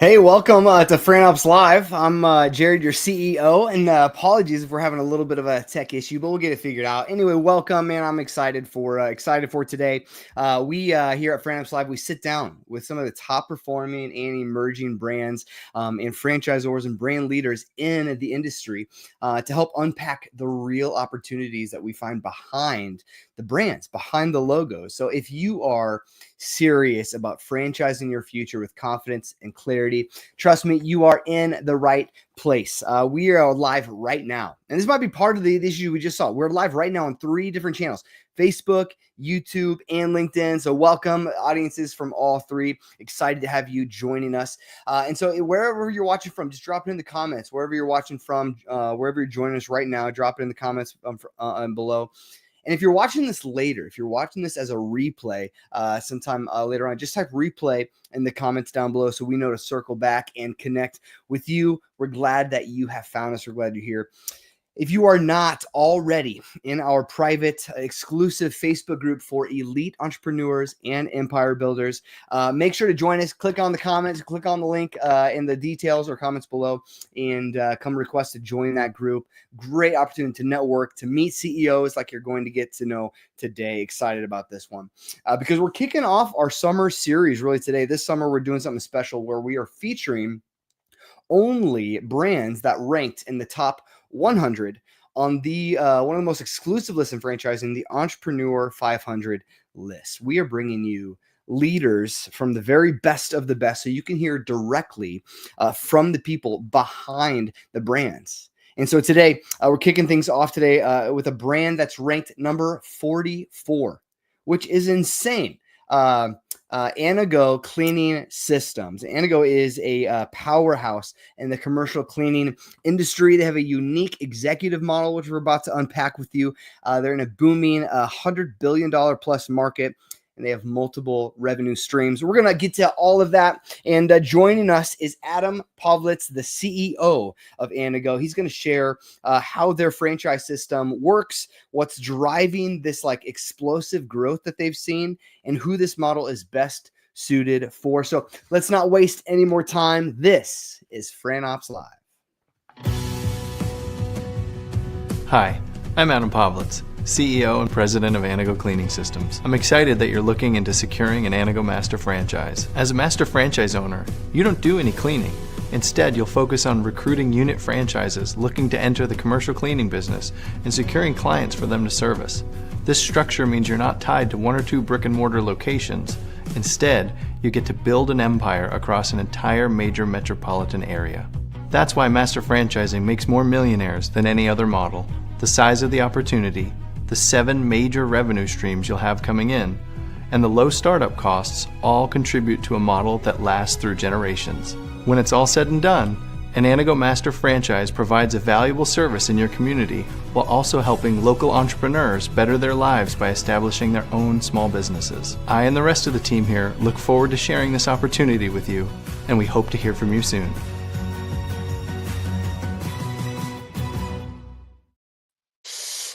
Hey, welcome to Fran Opps Live. I'm Jared, your CEO, and apologies if we're having a little bit of a tech issue, but we'll get it figured out. Anyway, welcome, man. I'm excited for today. We here at Fran Opps Live, we sit down with some of the top performing and emerging brands and franchisors and brand leaders in the industry to help unpack the real opportunities that we find behind the brands, behind the logos. So if you are serious about franchising your future with confidence and clarity, trust me, you are in the right place. We are live right now. And this might be part of the issue we just saw. We're live right now on 3 different channels: Facebook, YouTube, and LinkedIn. So welcome audiences from all 3. Excited to have you joining us. And so wherever you're watching from, just drop it in the comments. Wherever you're watching from, wherever you're joining us right now, drop it in the comments below. And if you're watching this later, if you're watching this as a replay sometime later on, just type replay in the comments down below so we know to circle back and connect with you. We're glad that you have found us. We're glad you're here. If you are not already in our private, exclusive Facebook group for elite entrepreneurs and empire builders, make sure to join us. Click on the comments, click on the link in the details or comments below, and come request to join that group. Great opportunity to network, to meet CEOs like you're going to get to know today. Excited about this one because we're kicking off our summer series really today. This summer, we're doing something special where we are featuring only brands that ranked in the top 100 on the one of the most exclusive lists in franchising, the Entrepreneur 500 list. We are bringing you leaders from the very best of the best, so you can hear directly from the people behind the brands. And so today, we're kicking things off today with a brand that's ranked number 44, which is insane. Anago Cleaning Systems. Anago is a powerhouse in the commercial cleaning industry. They have a unique executive model, which we're about to unpack with you. They're in a booming $100 billion plus market, and they have multiple revenue streams. We're going to get to all of that. And joining us is Adam Povlitz, the CEO of Anago. He's going to share how their franchise system works, what's driving this like explosive growth that they've seen, and who this model is best suited for. So let's not waste any more time. This is Fran Opps Live. Hi, I'm Adam Povlitz, CEO and President of Anago Cleaning Systems. I'm excited that you're looking into securing an Anago Master franchise. As a master franchise owner, you don't do any cleaning. Instead, you'll focus on recruiting unit franchises looking to enter the commercial cleaning business and securing clients for them to service. This structure means you're not tied to 1 or 2 brick-and-mortar locations. Instead, you get to build an empire across an entire major metropolitan area. That's why master franchising makes more millionaires than any other model. The size of the opportunity, the 7 major revenue streams you'll have coming in, and the low startup costs all contribute to a model that lasts through generations. When it's all said and done, an Anago Master franchise provides a valuable service in your community while also helping local entrepreneurs better their lives by establishing their own small businesses. I and the rest of the team here look forward to sharing this opportunity with you, and we hope to hear from you soon.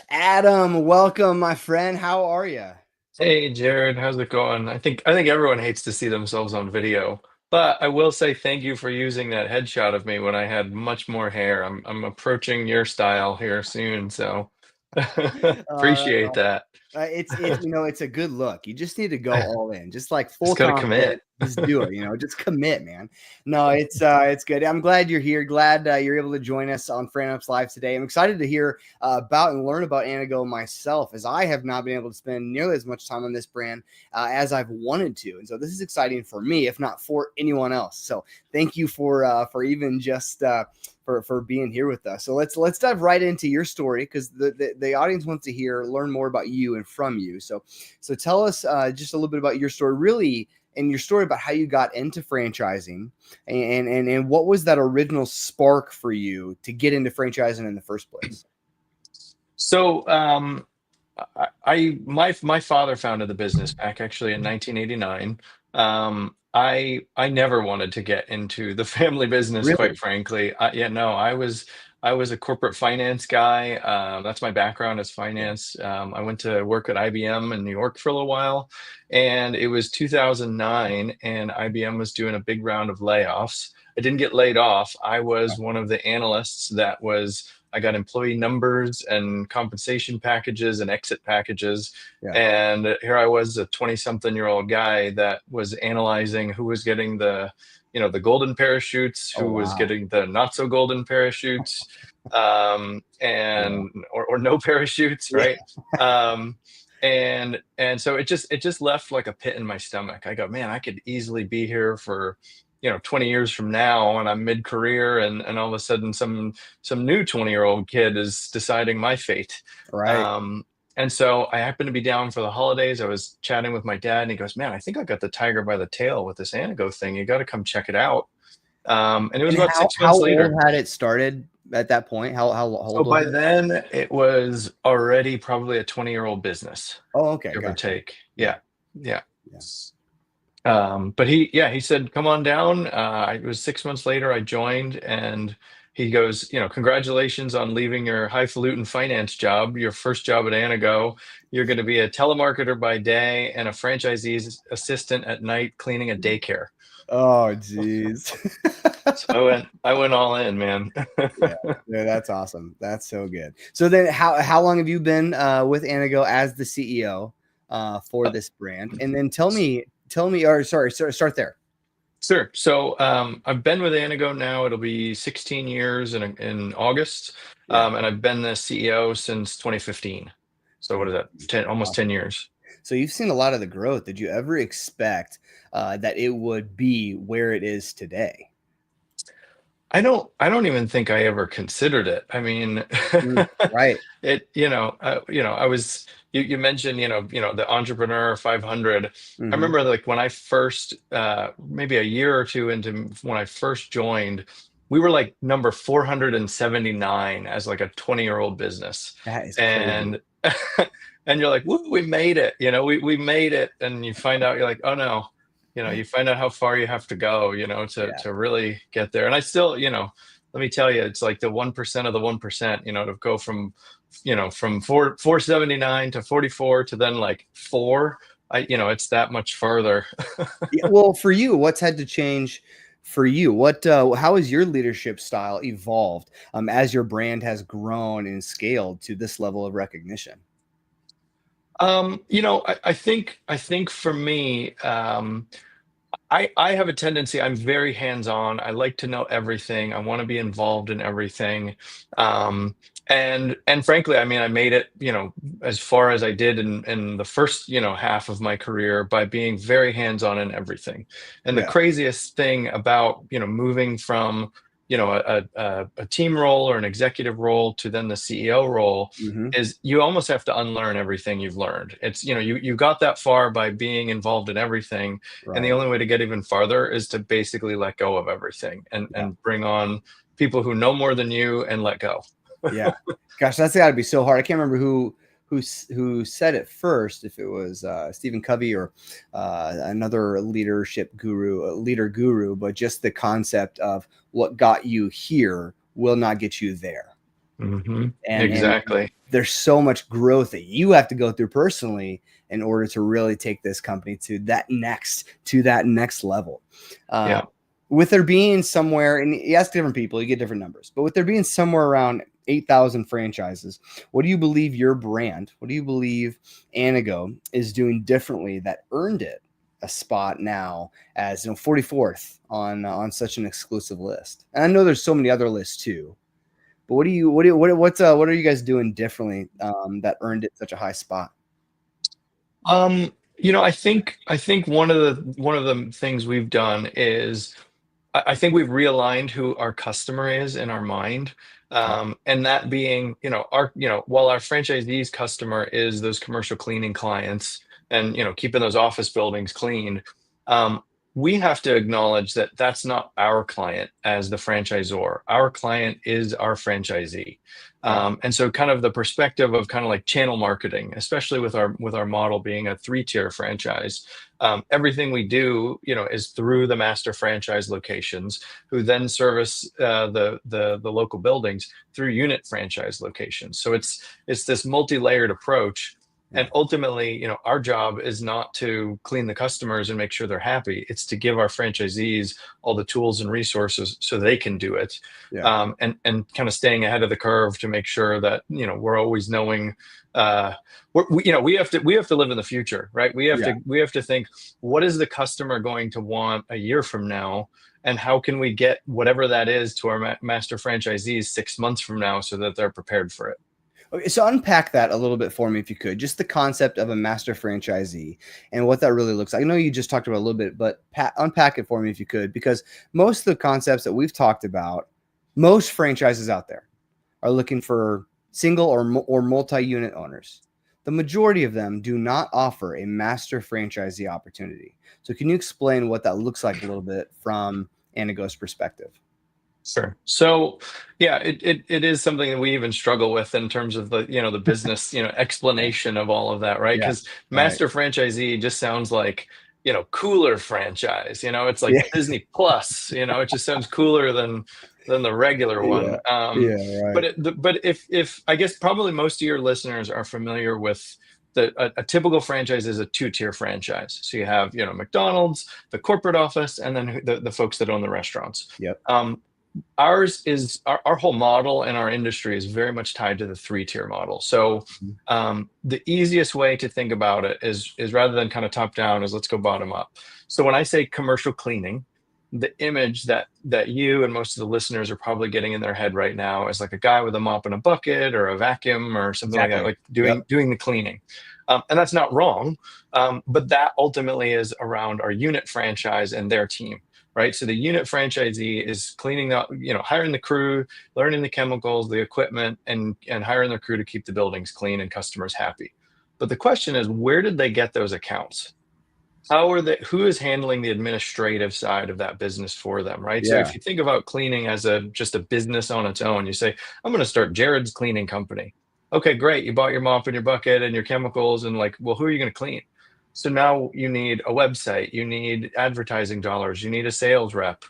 Adam, welcome, my friend. How are you? Hey Jared, how's it going? I think everyone hates to see themselves on video, but I will say thank you for using that headshot of me when I had much more hair. I'm approaching your style here soon, so Uh, appreciate that. it's a good look. You just need to go all in, just like full Just gotta confidence. commit. Just do it. Just commit, man. No, it's good. I'm glad you're here. Glad you're able to join us on Fran Opps Live today. I'm excited to hear about and learn about Anago myself, as I have not been able to spend nearly as much time on this brand as I've wanted to, and so this is exciting for me, if not for anyone else. So thank you for even just. For being here with us. So let's dive right into your story, because the audience wants to learn more about you and from you. So tell us just a little bit about your story, really, and your story about how you got into franchising, and what was that original spark for you to get into franchising in the first place? So my father founded the business back actually in 1989. I never wanted to get into the family business, Really? quite frankly. Yeah, no, I was I was a corporate finance guy. That's my background is finance. I went to work at IBM in New York for a little while, and it was 2009, and IBM was doing a big round of layoffs. I didn't get laid off. I was one of the analysts I got employee numbers and compensation packages and exit packages. Yeah. And here I was, a 20-something-year-old guy that was analyzing who was getting the golden parachutes, Oh, who was wow. getting the not so golden parachutes, Yeah. or no parachutes, Yeah. right? And so it just left like a pit in my stomach. I go, man, I could easily be here for 20 years from now, and I'm mid-career, and all of a sudden some new 20-year-old kid is deciding my fate. Right. Um, and so I happened to be down for the holidays. I was chatting with my dad, and he goes, "Man, I think I got the tiger by the tail with this Anago thing. You got to come check it out." And it was And about how 6 months old later. had it started at that point? How So old was by it? then, it was already probably a 20-year-old business, Oh, okay, give or gotcha. take. Yeah, Yeah, yeah. yeah. But he said, "Come on down." It was 6 months later, I joined, and he goes, "Congratulations on leaving your highfalutin finance job, your first job at Anago. You're going to be a telemarketer by day and a franchisee's assistant at night, cleaning a daycare." Oh, geez. So I went all in, man. Yeah, yeah, that's awesome. That's so good. So then how long have you been with Anago as the CEO for this brand? And then tell me, or sorry, start there. Sure. So I've been with Anago now. It'll be 16 years in August, Yeah. and I've been the CEO since 2015. So what is that? 10, almost 10 years. So you've seen a lot of the growth. Did you ever expect that it would be where it is today? I don't even think I ever considered it. I mean, Mm, right. I was you mentioned, the Entrepreneur 500. I Hmm. remember like when I first maybe a year or two into when I first joined, we were like number 479 as like a 20-year-old business. That is crazy. And and you're like, "Woo, we made it." We made it, and you find out you're like, "Oh no." You find out how far you have to go, to Yeah. really get there. And I still, let me tell you, it's like the 1% of the 1%, to go from 479 to 44 to then like four. It's that much farther. Yeah, well, for you, what's had to change for you? How has your leadership style evolved as your brand has grown and scaled to this level of recognition? I think for me, I have a tendency, I'm very hands-on. I like to know everything. I want to be involved in everything. And frankly, I mean, I made it, as far as I did in the first, half of my career by being very hands-on in everything. And the Yeah. craziest thing about, moving from, a team role or an executive role to then the CEO role Hmm. is you almost have to unlearn everything you've learned. It's, you got that far by being involved in everything, and the Right. only way to get even farther is to basically let go of everything and Yeah. bring on people who know more than you and let go. Yeah. Gosh, that's got to be so hard. I can't remember who said it first, if it was Stephen Covey or another leadership guru, leader guru, but just the concept of what got you here will not get you there. And Exactly. there's so much growth that you have to go through personally in order to really take this company to that next level. Uh, Yeah. with there being somewhere, and you ask different people, you get different numbers, but with there being somewhere around 8,000 franchises, what do you believe your brand, what do you believe Anago is doing differently that earned it a spot now as 44th on such an exclusive list? And I know there's so many other lists too, but what are you guys doing differently that earned it such a high spot? I think one of the things we've done is I think we've realigned who our customer is in our mind. Okay. And that being, while our franchisees customer is those commercial cleaning clients and, keeping those office buildings clean, um, we have to acknowledge that that's not our client as the franchisor. Our client is our franchisee. Yeah. And so kind of the perspective of kind of like channel marketing, especially with our model being a 3-tier franchise, Everything we do, is through the master franchise locations, who then service the local buildings through unit franchise locations. So it's this multi-layered approach. Yeah. And ultimately, our job is not to clean the customers and make sure they're happy. It's to give our franchisees all the tools and resources so they can do it. Yeah. And kind of staying ahead of the curve to make sure that, we're always knowing, we have to live in the future, right? We have to think, what is the customer going to want a year from now? And how can we get whatever that is to our master franchisees 6 months from now so that they're prepared for it? Okay, so unpack that a little bit for me, if you could. Just the concept of a master franchisee and what that really looks like. I know you just talked about a little bit, but unpack it for me if you could, because most of the concepts that we've talked about, most franchises out there are looking for single or multi-unit owners. The majority of them do not offer a master franchisee opportunity. So can you explain what that looks like a little bit from Anago's perspective? Sure. So, yeah, it is something that we even struggle with in terms of the business, explanation of all of that, right? Yeah. Because master franchisee just sounds like, cooler franchise. It's like Yeah. Disney Plus. It just sounds cooler than the regular one. Right. But if I guess probably most of your listeners are familiar with a typical franchise is a two-tier franchise. So you have McDonald's, the corporate office, and then the folks that own the restaurants. Yep. Ours is our whole model and our industry is very much tied to the three-tier model. So the easiest way to think about it is rather than kind of top down, is let's go bottom up. So when I say commercial cleaning, the image that you and most of the listeners are probably getting in their head right now is like a guy with a mop and a bucket or a vacuum or something like that, like doing the cleaning. And that's not wrong, but that ultimately is around our unit franchise and their team. Right. So the unit franchisee is cleaning up, hiring the crew, learning the chemicals, the equipment, and hiring their crew to keep the buildings clean and customers happy. But the question is, where did they get those accounts? Who is handling the administrative side of that business for them? Right. So if you think about cleaning as just a business on its own, you say, I'm going to start Jared's cleaning company. Okay, great. You bought your mop and your bucket and your chemicals and well, who are you going to clean? So now you need a website, you need advertising dollars, you need a sales rep.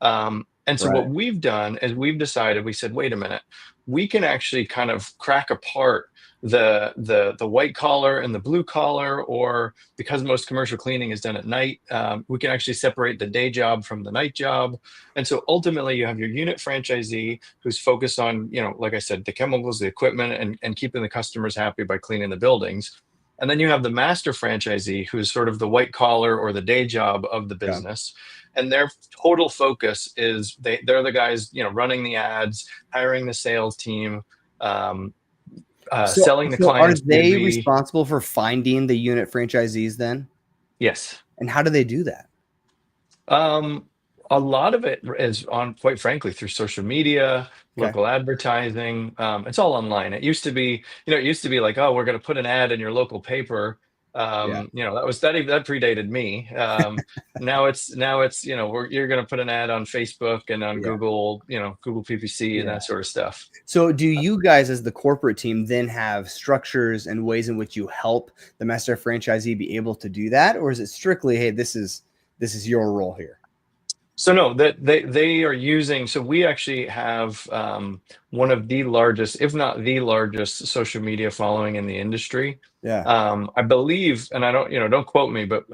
And so what we've done is we said, wait a minute, we can actually kind of crack apart the white collar and the blue collar, or because most commercial cleaning is done at night, we can actually separate the day job from the night job. And so ultimately you have your unit franchisee who's focused on, like I said, the chemicals, the equipment, and keeping the customers happy by cleaning the buildings. And then you have the master franchisee, who's sort of the white collar or the day job of the business. Yeah. And their total focus is they're the guys, running the ads, hiring the sales team, selling the clients. Are they responsible for finding the unit franchisees then? Yes. And how do they do that? A lot of it is quite frankly, through social media, local advertising. It's all online. It used to be like, oh, we're going to put an ad in your local paper. That predated me. Now it's you're going to put an ad on Facebook and on Google, Google PPC and that sort of stuff. So do you guys as the corporate team then have structures and ways in which you help the master franchisee be able to do that? Or is it strictly, hey, this is your role here? So no, that they are using. So we actually have one of the largest, if not the largest, social media following in the industry. Yeah. I believe, and I don't quote me, but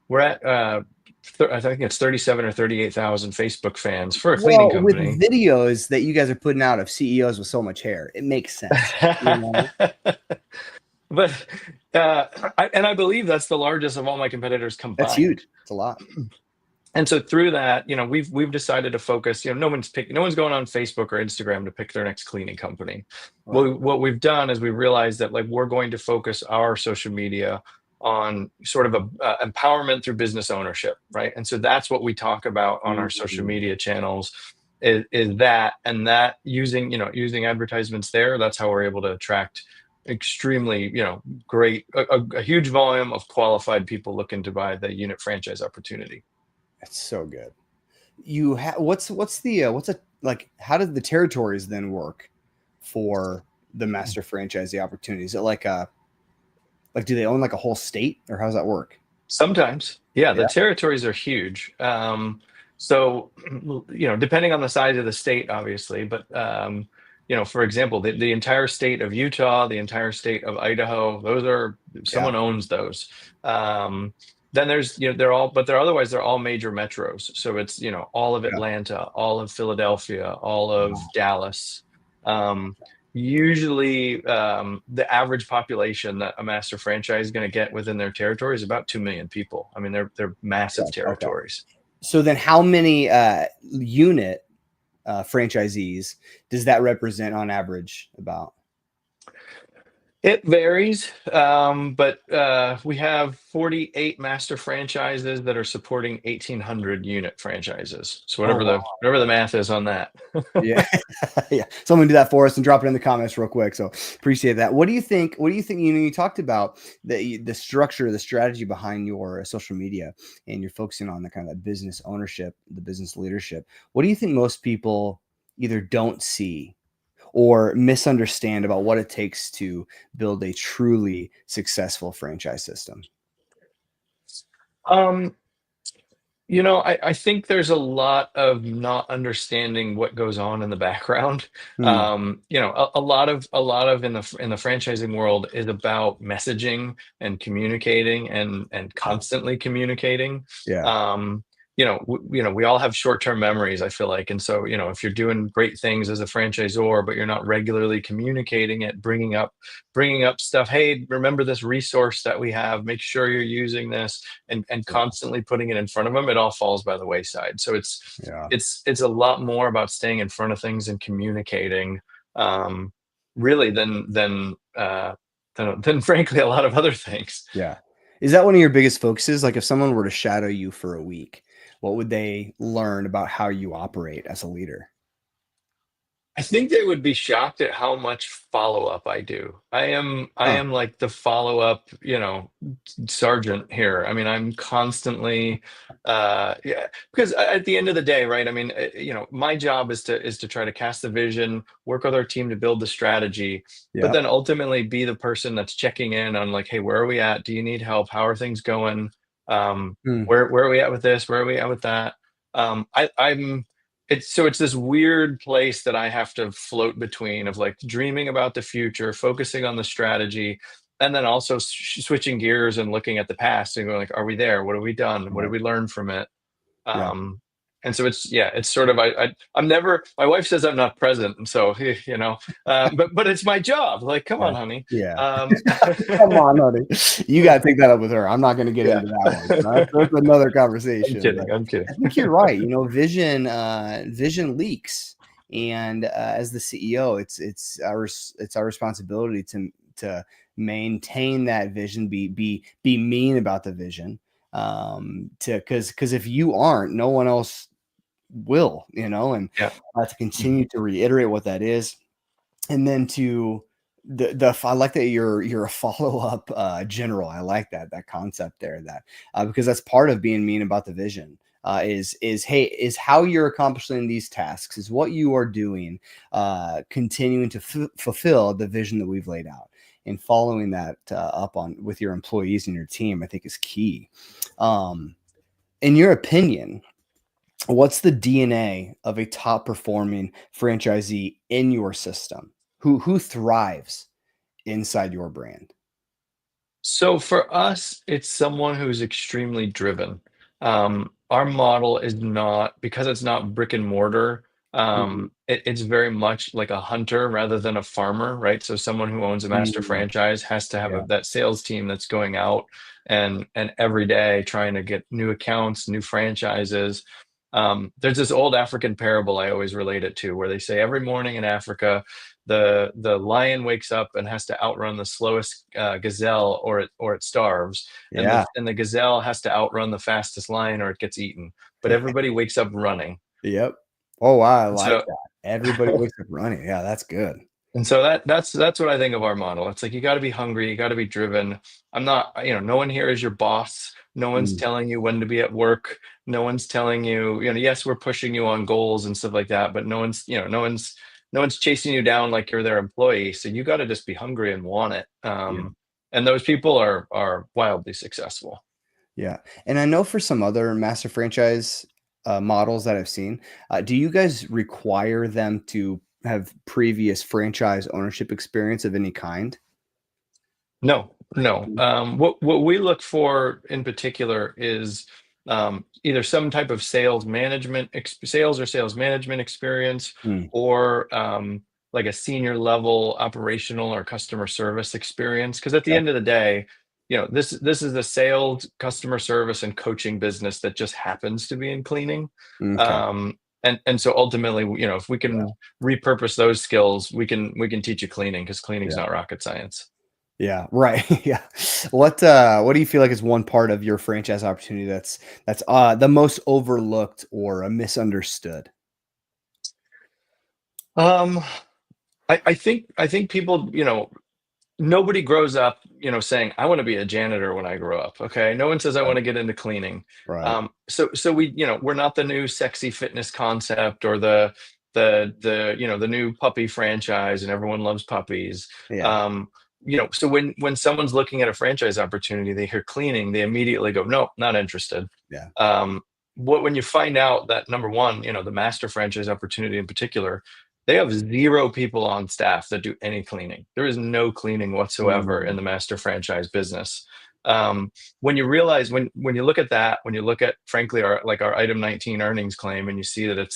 we're at I think it's 37 or 38,000 Facebook fans for a cleaning company. With videos that you guys are putting out of CEOs with so much hair, it makes sense. But I believe that's the largest of all my competitors combined. That's huge. It's a lot. And so through that, we've decided to focus. No one's going on Facebook or Instagram to pick their next cleaning company. Wow. What we've done is we realized that we're going to focus our social media on sort of empowerment through business ownership, right? And so that's what we talk about on our social media channels is that, and that using advertisements there. That's how we're able to attract extremely great a huge volume of qualified people looking to buy the unit franchise opportunity. That's so good. How did the territories then work for the master franchisee opportunities? Is it do they own a whole state, or how does that work? Sometimes, yeah, the Yeah. territories are huge. So, depending on the size of the state, obviously, but for example, the entire state of Utah, the entire state of Idaho, those are Yeah. someone owns those. Um, then there's, they're all, but they're otherwise they're all major metros. So it's, all of Yeah. Atlanta, all of Philadelphia, all of Wow. Dallas. Um, Usually, the average population that a master franchise is going to get within their territory is about 2 million people. I mean, they're massive Okay. territories. So then how many unit franchisees does that represent on average about? It varies, but we have 48 master franchises that are supporting 1,800 unit franchises. So Oh, whatever the wow. math is on that. Yeah. Yeah. Someone do that for us and drop it in the comments real quick. So appreciate that. What do you think? What do you think? You talked about the structure, the strategy behind your social media, and you're focusing on the kind of that business ownership, the business leadership. What do you think most people either don't see or misunderstand about what it takes to build a truly successful franchise system? Um, I think there's a lot of not understanding what goes on in the background. Hmm. A lot of in the franchising world is about messaging and communicating and constantly communicating. Yeah. We all have short-term memories, I feel like, and so if you're doing great things as a franchisor, but you're not regularly communicating it, bringing up stuff. Hey, remember this resource that we have? Make sure you're using this and Yeah. constantly putting it in front of them, it all falls by the wayside. So it's Yeah. it's it's a lot more about staying in front of things and communicating, really than frankly a lot of other things. Yeah. Is that one of your biggest focuses? Like if someone were to shadow you for a week, what would they learn about how you operate as a leader? I think they would be shocked at how much follow-up I do. I Huh. am like the follow-up, sergeant here. I mean, I'm constantly, yeah, because at the end of the day, right? I mean, my job is to try to cast the vision, work with our team to build the strategy, but Yep. then ultimately be the person that's checking in on like, hey, where are we at? Do you need help? How are things going? Hmm. Where are we at with this? Where are we at with that? It's this weird place that I have to float between of like dreaming about the future, focusing on the strategy, and then also switching gears and looking at the past and going like, are we there? What have we done? What did Right. we learn from it? Yeah. And so it's sort of I'm never. My wife says I'm not present, and so but it's my job. Like, come Yeah. on, honey. Yeah. Um, Come on, honey. You got to take that up with her. I'm not going to get yeah. into that one. That's another I'm conversation. But kidding. I'm kidding. I think you're right. Vision leaks, and as the CEO, it's our responsibility to maintain that vision. Be mean about the vision. To because if you aren't, no one else will. And Yeah. to continue to reiterate what that is, and then to the I like that you're a follow-up general. I like that concept there, that because that's part of being mean about the vision. Is how you're accomplishing these tasks, is what you are doing, continuing to fulfill the vision that we've laid out, and following that up on with your employees and your team, I think is key. um in your opinion, what's the DNA of a top performing franchisee in your system? Who thrives inside your brand? So for us, it's someone who's extremely driven. Our model is not because it's not brick and mortar. Mhm. It's very much like a hunter rather than a farmer, right? So someone who owns a master Mm, franchise has to have yeah, that sales team that's going out and every day trying to get new accounts, new franchises. There's this old African parable I always relate it to, where they say every morning in Africa, the lion wakes up and has to outrun the slowest gazelle, or it starves, and yeah, the gazelle has to outrun the fastest lion or it gets eaten. But everybody wakes up running. yep. Oh wow, I And like so that. Everybody wakes up running. Yeah, that's good. And so that's what I think of our model. It's like you got to be hungry, you got to be driven. I'm not, no one here is your boss. No one's Mm, telling you when to be at work. No one's telling you, yes, we're pushing you on goals and stuff like that, but no one's chasing you down like you're their employee. So you got to just be hungry and want it. yeah. And those people are wildly successful. Yeah. And I know for some other master franchise models that I've seen, do you guys require them to have previous franchise ownership experience of any kind? No, no. Mm. What we look for in particular is either some type of sales or sales management experience, Mm. or like a senior level operational or customer service experience. Because at the Okay. end of the day, this is a sales, customer service, and coaching business that just happens to be in cleaning. Okay. And so ultimately, if we Yeah. can repurpose those skills, we can teach you cleaning, because cleaning's Yeah. not rocket science. Yeah. Right. Yeah. What do you feel like is one part of your franchise opportunity that's the most overlooked or misunderstood? Um, I think people, nobody grows up, saying, I want to be a janitor when I grow up. Okay. No one says I want Right. to get into cleaning. Right. So we're not the new sexy fitness concept, or the new puppy franchise and everyone loves puppies. Yeah. So when someone's looking at a franchise opportunity, they hear cleaning, they immediately go, no, not interested. Yeah. Um, when you find out that, number one, the master franchise opportunity in particular, they have 0 people on staff that do any cleaning. There is no cleaning whatsoever in Mm. the master franchise business. When you realize, when you look at that, when you look at, frankly, our item 19 earnings claim, and you see that I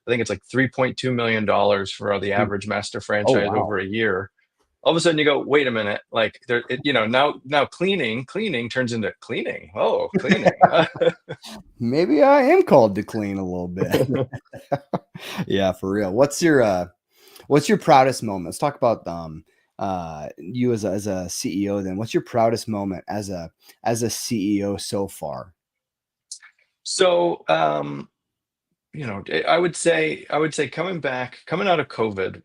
think it's like $3.2 million for the Mm. average master Oh, franchise wow. over a year. All of a sudden you go, wait a minute, like now cleaning turns into cleaning. Oh, cleaning. Maybe I am called to clean a little bit. Yeah, for real. What's your proudest moment? Let's talk about you as a CEO then. What's your proudest moment as a CEO so far? So, I would say coming out of COVID,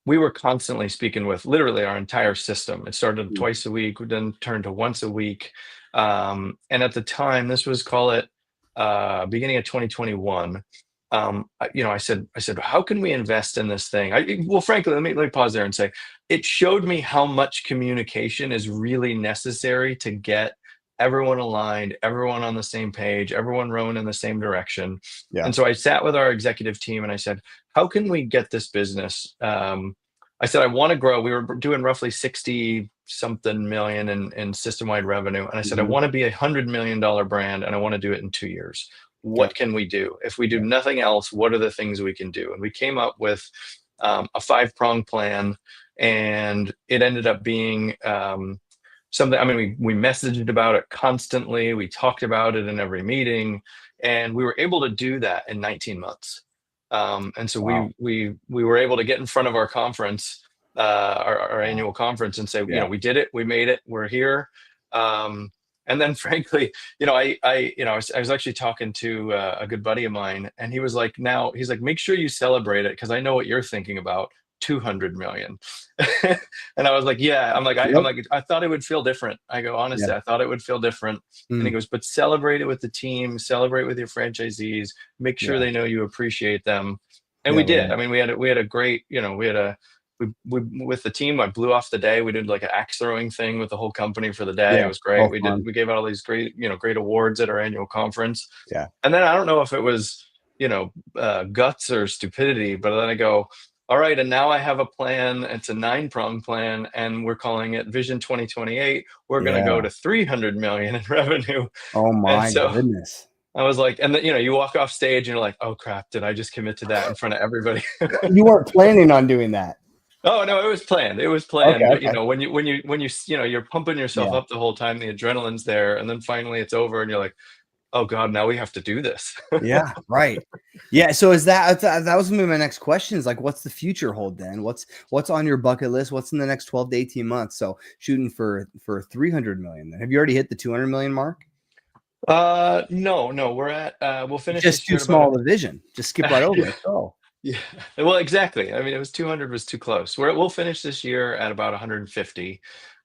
we were constantly speaking with literally our entire system. It started Mm. twice a week, we then turned to once a week. And at the time, this was, call it, beginning of 2021. I said, how can we invest in this thing? Well, frankly, let me pause there and say, it showed me how much communication is really necessary to get everyone aligned, everyone on the same page, everyone rowing in the same direction. Yeah. And so I sat with our executive team and I said, how can we get this business? I said, I want to grow. We were doing roughly 60 something million in system wide revenue. And I said, I Mhm. want to be $100 million brand, and I want to do it in 2 years. Okay. What can we do? If we do Yeah. nothing else, what are the things we can do? And we came up with a 5-prong plan, and it ended up being something. I mean, we messaged about it constantly. We talked about it in every meeting, and we were able to do that in 19 months. And so Wow. we were able to get in front of our conference, our Wow. annual conference, and say, Yeah. we did it, we made it, we're here. And then, frankly, I was actually talking to a good buddy of mine, and he was like, now he's like, make sure you celebrate it, because I know what you're thinking about, 200 million. And I was like, yeah, I'm Yep. like, I thought it would feel different. I go, Yeah. honestly, I thought it would feel different. And he Mm. goes, but celebrate it with the team, celebrate with your franchisees, make sure Yeah. they know you appreciate them. And Yeah. we did. Right. I mean, we had a great, we with the team, I blew off the day. We did like an axe throwing thing with the whole company for the day. It Yeah. was great. Oh, We fun. gave out all these great awards at our annual conference. Yeah. And then I don't know if it was, guts or stupidity, but then I go, all right, and now I have a plan. It's a 9-prong plan, and we're calling it Vision 2028. We're going to go Yeah. to 300 million in revenue. Oh And my so goodness. I was like, and then, you walk off stage and you're like, oh crap, did I just commit to that in front of everybody? You weren't planning on doing that. Oh no, it was planned. It was Okay. planned. But Okay. you're pumping yourself Yeah. up the whole time, the adrenaline's there, and then finally it's over, and you're like, oh God, now we have to do this. Yeah. Right. Yeah. So that was gonna be my next question is like, what's the future hold then? What's on your bucket list? What's in the next 12 to 18 months? So shooting for 300 million then. Have you already hit the 200 million mark? No, we'll finish Just this too year at about small of a vision. Just skip right over yeah, it. Oh. yeah. Well, exactly. I mean, it was 200 was too close. We'll finish this year at about 150.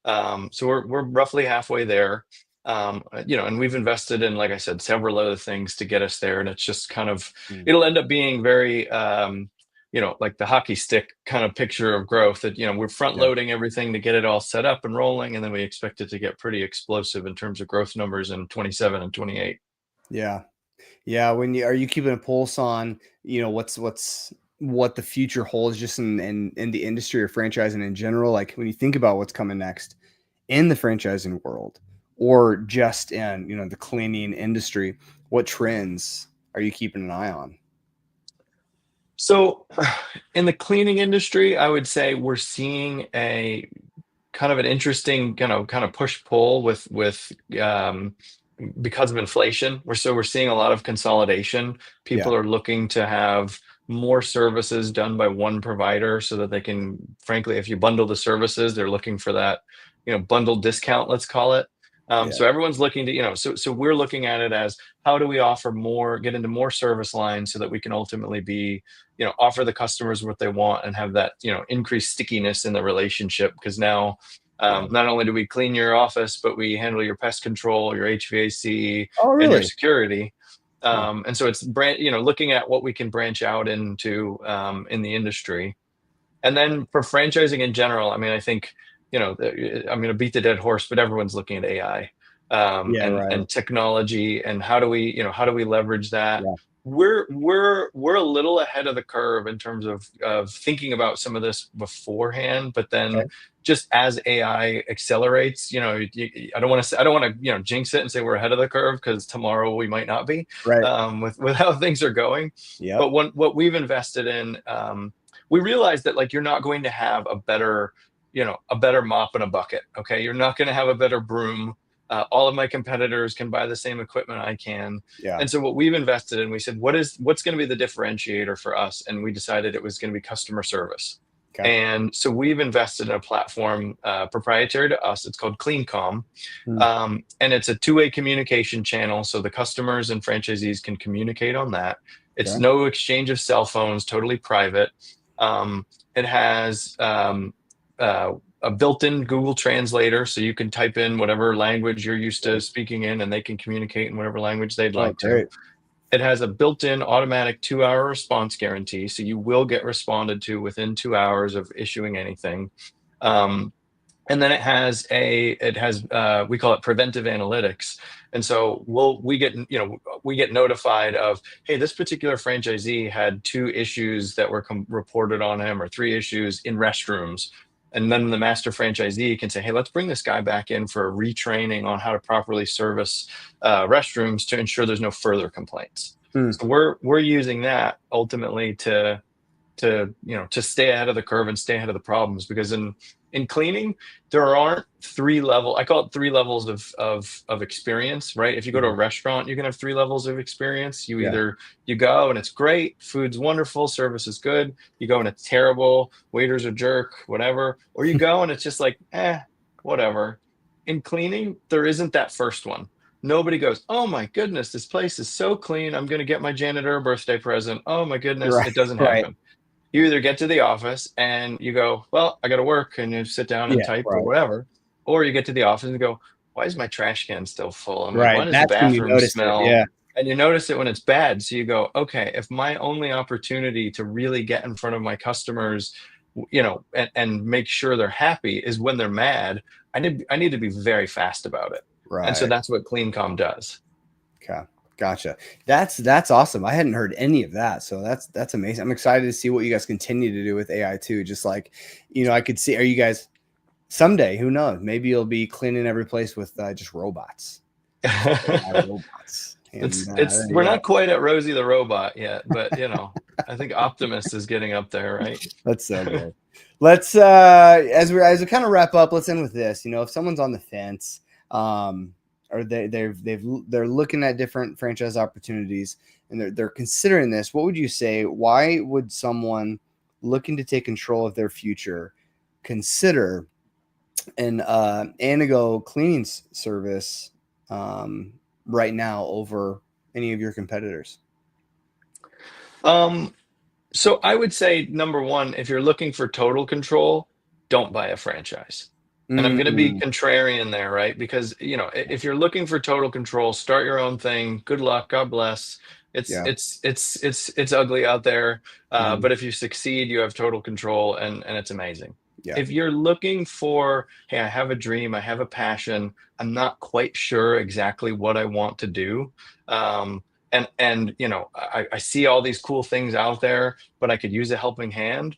So we're roughly halfway there. And we've invested in, like I said, several other things to get us there, and it's just kind of, Mm. it'll end up being very, like the hockey stick kind of picture of growth that, we're front Yeah. loading everything to get it all set up and rolling. And then we expect it to get pretty explosive in terms of growth numbers in 27 and 28. Yeah. Yeah. When you are you keeping a pulse on, what the future holds just in the industry or franchising in general? Like when you think about what's coming next in the franchising world or just in, the cleaning industry, what trends are you keeping an eye on? So in the cleaning industry, I would say we're seeing a kind of an interesting, kind of push pull with because of inflation. We're seeing a lot of consolidation. Yeah. People are looking to have more services done by one provider so that they can, frankly, if you bundle the services, they're looking for that, bundle discount, let's call it. Yeah. So everyone's looking to, so we're looking at it as how do we offer more, get into more service lines so that we can ultimately be, offer the customers what they want and have that, increased stickiness in the relationship. Because now, Yeah. not only do we clean your office, but we handle your pest control, your HVAC, Oh, and your really? security. Huh. And so it's looking at what we can branch out into in the industry. And then for franchising in general, I mean, I think, I'm going to beat the dead horse, but everyone's looking at AI Yeah. Right. and technology, and how do we leverage that? Yeah. We're a little ahead of the curve in terms of thinking about some of this beforehand, but then Okay. just as AI accelerates, I don't want to jinx it and say we're ahead of the curve because tomorrow we might not be Right. with how things are going. Yep. But what we've invested in, we realize that like you're not going to have a better mop and a bucket. Okay, you're not going to have a better broom. All of my competitors can buy the same equipment I can. Yeah. And so what we've invested in, we said, what's going to be the differentiator for us? And we decided it was going to be customer service. Okay. And so we've invested in a platform proprietary to us. It's called CleanCom. Hmm. And it's a two-way communication channel. So the customers and franchisees can communicate on that. It's Okay. no exchange of cell phones, totally private. It has a built-in Google translator, so you can type in whatever language you're used to speaking in, and they can communicate in whatever language they'd Oh, like to. great. It has a built-in automatic 2-hour response guarantee, so you will get responded to within 2 hours of issuing anything. Um, and then we call it preventive analytics. And so we get notified of, hey, this particular franchisee had 2 issues that were reported on him, or 3 issues in restrooms. And then the master franchisee can say, hey, let's bring this guy back in for a retraining on how to properly service restrooms to ensure there's no further complaints. Hmm. So we're using that ultimately to stay ahead of the curve and stay ahead of the problems, because in cleaning there aren't I call it 3 levels of experience, right? If you go to a Mhm. restaurant, you can have 3 levels of experience. Yeah. You go and it's great, food's wonderful, service is good. You go and it's terrible, waiters are jerk, whatever. Or you go and it's just like, whatever. In cleaning, there isn't that first one. Nobody goes, oh my goodness, this place is so clean, I'm going to get my janitor a birthday present. Oh my goodness. Right. It doesn't Right. happen. You either get to the office and you go, well, I got to work, and you sit down and Yeah. type or Right. whatever. Or you get to the office and go, why is my trash can still full? I'm like, Right. why does the That's when you bathroom notice it. smell? Yeah. And you notice it when it's bad. So you go, okay, if my only opportunity to really get in front of my customers, and make sure they're happy is when they're mad, I need to be very fast about it. And so Right. that's what CleanCom does. Okay. Gotcha. That's awesome. I hadn't heard any of that. So that's amazing. I'm excited to see what you guys continue to do with AI too. Just like, I could see, are you guys someday, who knows? Maybe you'll be cleaning every place with just robots. Just AI robots. And We're yeah, not quite at Rosie the robot yet, but I think Optimus is getting up there, right? that's so good. Let's as we kind of wrap up, let's end with this. If someone's on the fence, or they're looking at different franchise opportunities and they're considering this, what would you say? Why would someone looking to take control of their future consider an Anago cleaning service right now over any of your competitors? Um, so I would say number one, if you're looking for total control, don't buy a franchise. And I'm going to be Mm, contrarian there, right? Because, if you're looking for total control, start your own thing. Good luck. God bless. Yeah. It's ugly out there, Mhm. but if you succeed, you have total control, and it's amazing. Yeah. If you're looking for, hey, I have a dream, I have a passion, I'm not quite sure exactly what I want to do, and I see all these cool things out there, but I could use a helping hand.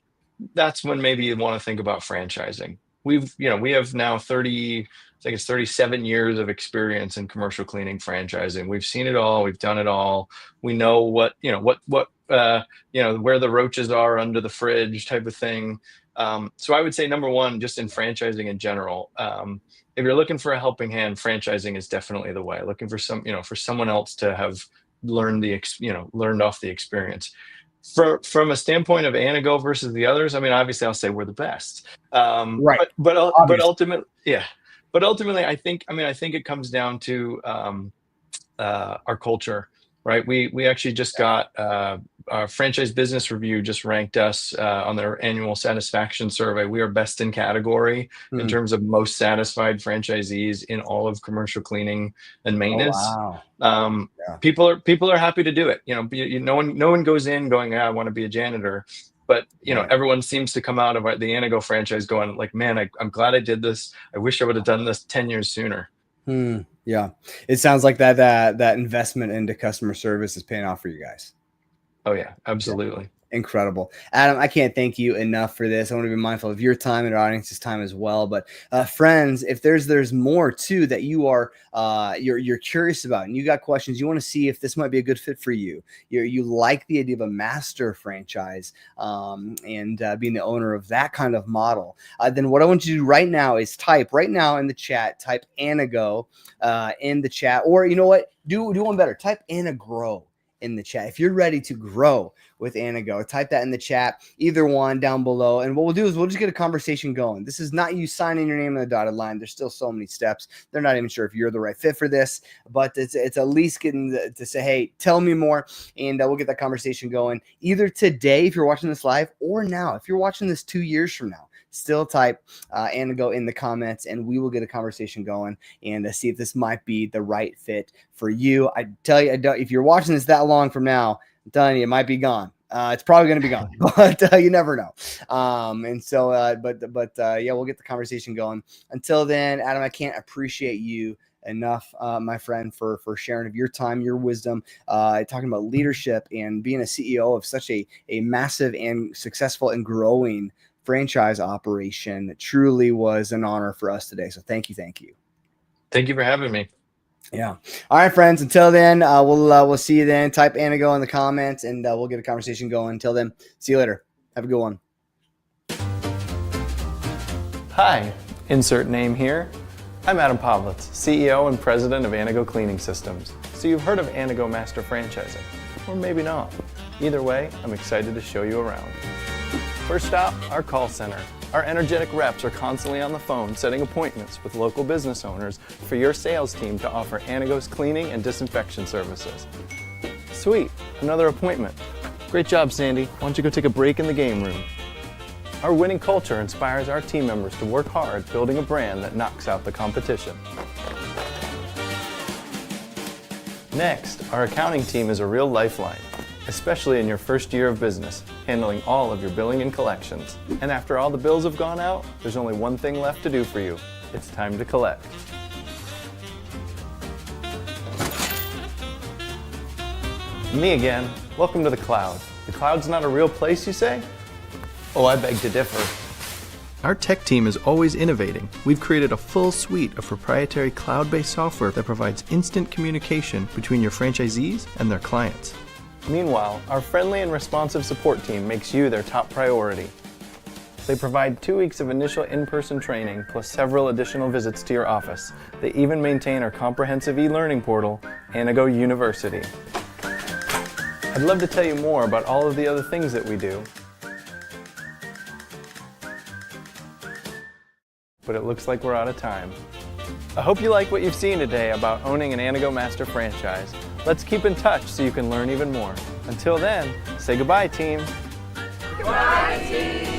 That's when maybe you want to think about franchising. We have now 30, I think it's 37 years of experience in commercial cleaning franchising. We've seen it all, we've done it all. We know where the roaches are under the fridge type of thing. So I would say number one, just in franchising in general, if you're looking for a helping hand, franchising is definitely the way. Looking for for someone else to have learned off the experience. From a standpoint of Anago versus the others, I mean, obviously, I'll say we're the best. Right. But Obviously. ultimately, yeah. But ultimately, I think it comes down to our culture, right? We actually just got our Franchise Business Review just ranked us on their annual satisfaction survey. We are best in category in Mhm. terms of most satisfied franchisees in all of commercial cleaning and Oh, maintenance. wow. Um, Yeah. people are happy to do it. No one goes in going, I want to be a janitor. But Right. everyone seems to come out of the Anago franchise going like, man, I'm glad I did this. I wish I would have done this 10 years sooner. Yeah. It sounds like that investment into customer service is paying off for you guys. Oh yeah, Yeah. absolutely. Incredible. Adam, I can't thank you enough for this. I want to be mindful of your time and our audience's time as well. But friends, if there's more too that you are you're curious about and you got questions, you want to see if this might be a good fit for you. You like the idea of a master franchise and being the owner of that kind of model. Then what I want you to do right now is type right now in the chat, type Anago in the chat, or you know what? Do one better. Type Anagrow in the chat. If you're ready to grow with Anago, type that in the chat, either one down below. And what we'll do is we'll just get a conversation going. This is not you signing your name on the dotted line. There's still so many steps. They're not even sure if you're the right fit for this, but it's at least getting to say, hey, tell me more. And we'll get that conversation going either today, if you're watching this live, or now, if you're watching this 2 years from now. Still type Anago in the comments, and we will get a conversation going and see if this might be the right fit for you. I tell you, if you're watching this that long from now, I'm telling you, it might be gone. It's probably going to be gone, but you never know. And so, yeah, we'll get the conversation going. Until then, Adam, I can't appreciate you enough, my friend, for sharing of your time, your wisdom, talking about leadership and being a CEO of such a massive and successful and growing franchise operation. It truly was an honor for us today. So thank you. Thank you for having me. Yeah. All right, friends. Until then, we'll see you then. Type Anago in the comments, and we'll get a conversation going. Until then, see you later. Have a good one. Hi. Insert name here. I'm Adam Povlitz, CEO and President of Anago Cleaning Systems. So you've heard of Anago Master Franchising, or maybe not. Either way, I'm excited to show you around. First stop, our call center. Our energetic reps are constantly on the phone setting appointments with local business owners for your sales team to offer Anago's cleaning and disinfection services. Sweet, another appointment. Great job, Sandy. Why don't you go take a break in the game room? Our winning culture inspires our team members to work hard building a brand that knocks out the competition. Next, our accounting team is a real lifeline, especially in your first year of business, handling all of your billing and collections. And after all the bills have gone out, there's only one thing left to do for you. It's time to collect. Me again. Welcome to the cloud. The cloud's not a real place, you say? Oh, I beg to differ. Our tech team is always innovating. We've created a full suite of proprietary cloud-based software that provides instant communication between your franchisees and their clients. Meanwhile, our friendly and responsive support team makes you their top priority. They provide 2 weeks of initial in-person training plus several additional visits to your office. They even maintain our comprehensive e-learning portal, Anago University. I'd love to tell you more about all of the other things that we do, but it looks like we're out of time. I hope you like what you've seen today about owning an Anago Master franchise. Let's keep in touch so you can learn even more. Until then, say goodbye, team. Goodbye, team.